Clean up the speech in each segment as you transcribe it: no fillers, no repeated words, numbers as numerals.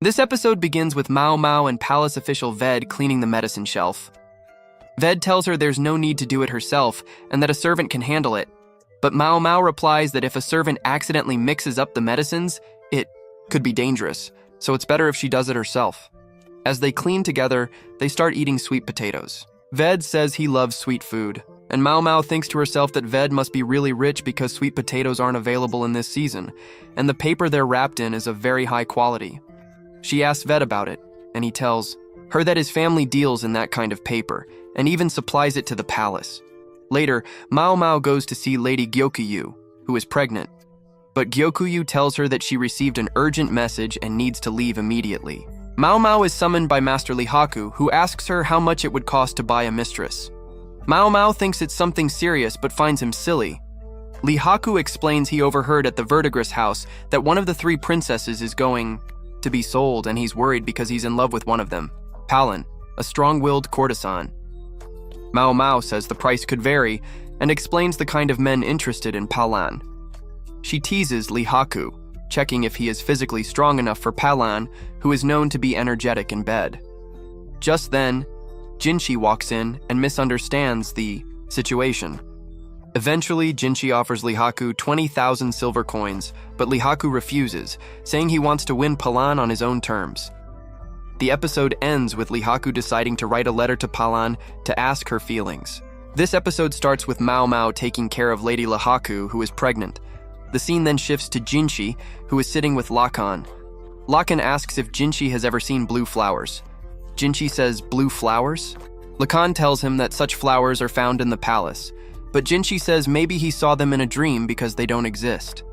This episode begins with Maomao and palace official Ved cleaning the medicine shelf. Ved tells her there's no need to do it herself and that a servant can handle it. But Maomao replies that if a servant accidentally mixes up the medicines, it could be dangerous, so it's better if she does it herself. As they clean together, they start eating sweet potatoes. Ved says he loves sweet food, and Maomao thinks to herself that Ved must be really rich because sweet potatoes aren't available in this season, and the paper they're wrapped in is of very high quality. She asks Ved about it, and he tells her that his family deals in that kind of paper, and even supplies it to the palace. Later, Maomao goes to see Lady Gyokuyu, who is pregnant. But Gyokuyu tells her that she received an urgent message and needs to leave immediately. Maomao is summoned by Master Lihaku, who asks her how much it would cost to buy a mistress. Maomao thinks it's something serious but finds him silly. Lihaku explains he overheard at the Verdigris house that one of the three princesses is going to be sold, and he's worried because he's in love with one of them, Palin, a strong-willed courtesan. Maomao says the price could vary and explains the kind of men interested in Palan. She teases Lihaku, checking if he is physically strong enough for Palan, who is known to be energetic in bed. Just then, Jinshi walks in and misunderstands the situation. Eventually, Jinshi offers Lihaku 20,000 silver coins, but Lihaku refuses, saying he wants to win Palan on his own terms. The episode ends with Lihaku deciding to write a letter to Palan to ask her feelings. This episode starts with Maomao taking care of Lady Lihaku, who is pregnant. The scene then shifts to Jinshi, who is sitting with Lakan. Lakan asks if Jinshi has ever seen blue flowers. Jinshi says, "Blue flowers?" Lakan tells him that such flowers are found in the palace, but Jinshi says maybe he saw them in a dream because they don't exist.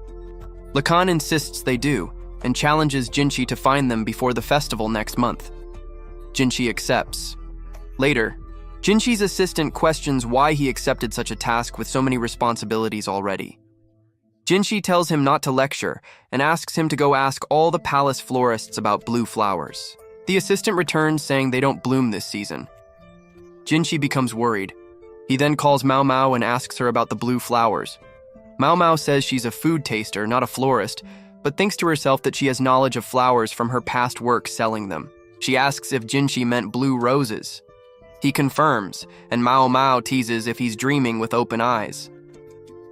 Lakan insists they do, and challenges Jinshi to find them before the festival next month. Jinshi accepts. Later, Jinshi's assistant questions why he accepted such a task with so many responsibilities already. Jinshi tells him not to lecture and asks him to go ask all the palace florists about blue flowers. The assistant returns saying they don't bloom this season. Jinshi becomes worried. He then calls Maomao and asks her about the blue flowers. Maomao says she's a food taster, not a florist, but thinks to herself that she has knowledge of flowers from her past work selling them. She asks if Jinshi meant blue roses. He confirms, and Maomao teases if he's dreaming with open eyes.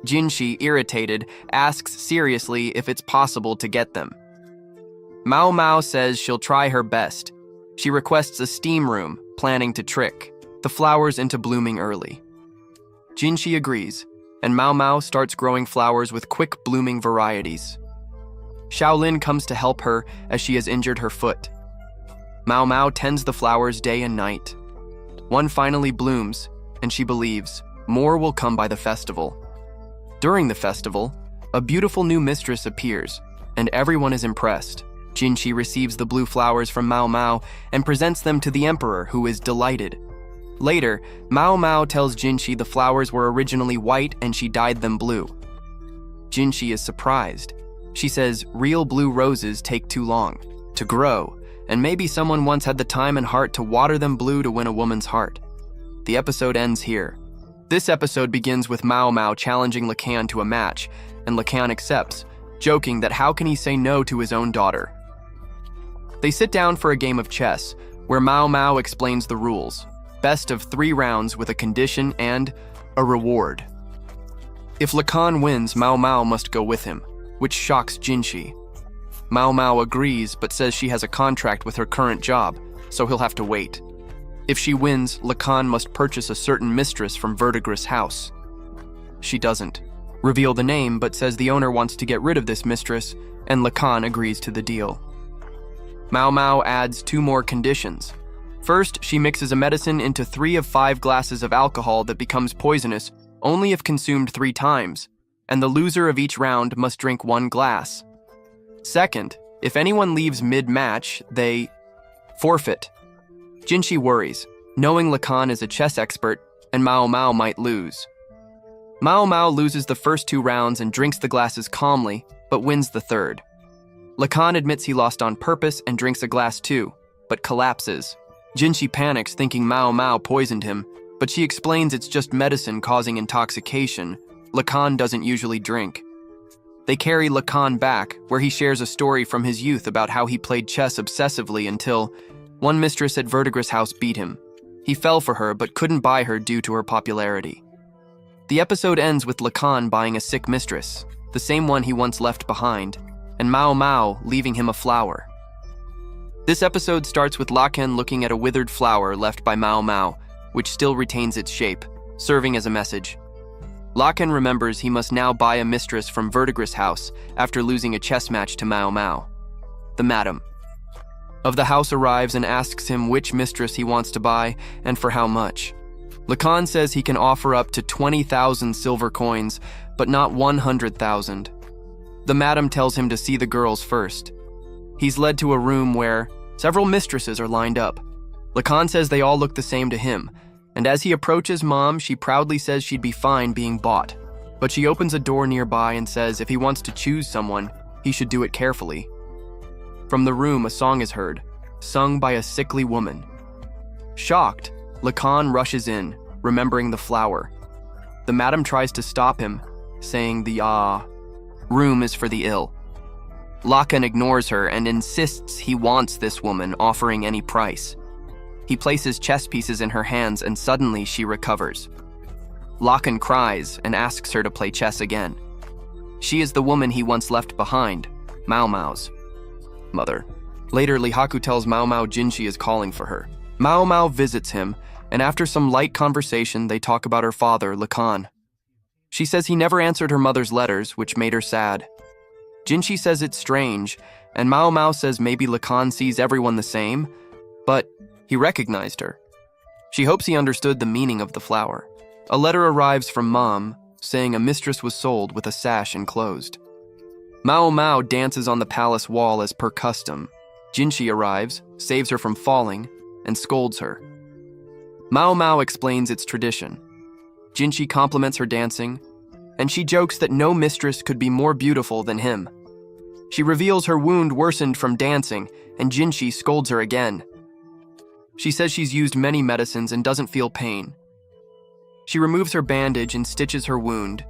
Jinshi, irritated, asks seriously if it's possible to get them. Maomao says she'll try her best. She requests a steam room, planning to trick the flowers into blooming early. Jinshi agrees, and Maomao starts growing flowers with quick blooming varieties. Shaolin comes to help her as she has injured her foot. Maomao tends the flowers day and night. One finally blooms, and she believes more will come by the festival. During the festival, a beautiful new mistress appears, and everyone is impressed. Jinshi receives the blue flowers from Maomao and presents them to the emperor, who is delighted. Later, Maomao tells Jinshi the flowers were originally white and she dyed them blue. Jinshi is surprised. She says real blue roses take too long to grow, and maybe someone once had the time and heart to water them blue to win a woman's heart. The episode ends here. This episode begins with Maomao challenging Lakan to a match, and Lakan accepts, joking that how can he say no to his own daughter. They sit down for a game of chess, where Maomao explains the rules. Best of 3 rounds with a condition and a reward. If Lakan wins, Maomao must go with him, which shocks Jinshi. Maomao agrees but says she has a contract with her current job, so he'll have to wait. If she wins, Lakan must purchase a certain mistress from Verdigris house. She doesn't reveal the name but says the owner wants to get rid of this mistress, and Lakan agrees to the deal. Maomao adds 2 more conditions. First, she mixes a medicine into 3 of 5 glasses of alcohol that becomes poisonous only if consumed 3 times, and the loser of each round must drink 1 glass. Second, if anyone leaves mid-match, they forfeit. Jinshi worries, knowing Lakan is a chess expert and Maomao might lose. Maomao loses the first 2 rounds and drinks the glasses calmly, but wins the third. Lakan admits he lost on purpose and drinks a glass too, but collapses. Jinshi panics thinking Maomao poisoned him, but she explains it's just medicine causing intoxication. Lakan doesn't usually drink. They carry Lacan back, where he shares a story from his youth about how he played chess obsessively until one mistress at Verdigris House beat him. He fell for her but couldn't buy her due to her popularity. The episode ends with Lacan buying a sick mistress, the same one he once left behind, and Maomao leaving him a flower. This episode starts with Lacan looking at a withered flower left by Maomao, which still retains its shape, serving as a message. Lacan remembers he must now buy a mistress from Verdigris House after losing a chess match to Maomao. The madam of the house arrives and asks him which mistress he wants to buy and for how much. Lacan says he can offer up to 20,000 silver coins, but not 100,000. The madam tells him to see the girls first. He's led to a room where several mistresses are lined up. Lacan says they all look the same to him, and as he approaches Mom, she proudly says she'd be fine being bought. But she opens a door nearby and says if he wants to choose someone, he should do it carefully. From the room, a song is heard, sung by a sickly woman. Shocked, Lacan rushes in, remembering the flower. The madam tries to stop him, saying the room is for the ill. Lacan ignores her and insists he wants this woman, offering any price. He places chess pieces in her hands and suddenly she recovers. Lacan cries and asks her to play chess again. She is the woman he once left behind, Maomao's mother. Later, Lihaku tells Maomao Jinshi is calling for her. Maomao visits him, and after some light conversation, they talk about her father, Lacan. She says he never answered her mother's letters, which made her sad. Jinshi says it's strange, and Maomao says maybe Lacan sees everyone the same, but he recognized her. She hopes he understood the meaning of the flower. A letter arrives from Mom, saying a mistress was sold with a sash enclosed. Maomao dances on the palace wall as per custom. Jinshi arrives, saves her from falling, and scolds her. Maomao explains its tradition. Jinshi compliments her dancing, and she jokes that no mistress could be more beautiful than him. She reveals her wound worsened from dancing, and Jinshi scolds her again. She says she's used many medicines and doesn't feel pain. She removes her bandage and stitches her wound.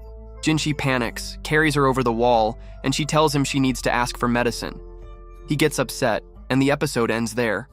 Jinshi panics, carries her over the wall, and she tells him she needs to ask for medicine. He gets upset, and the episode ends there.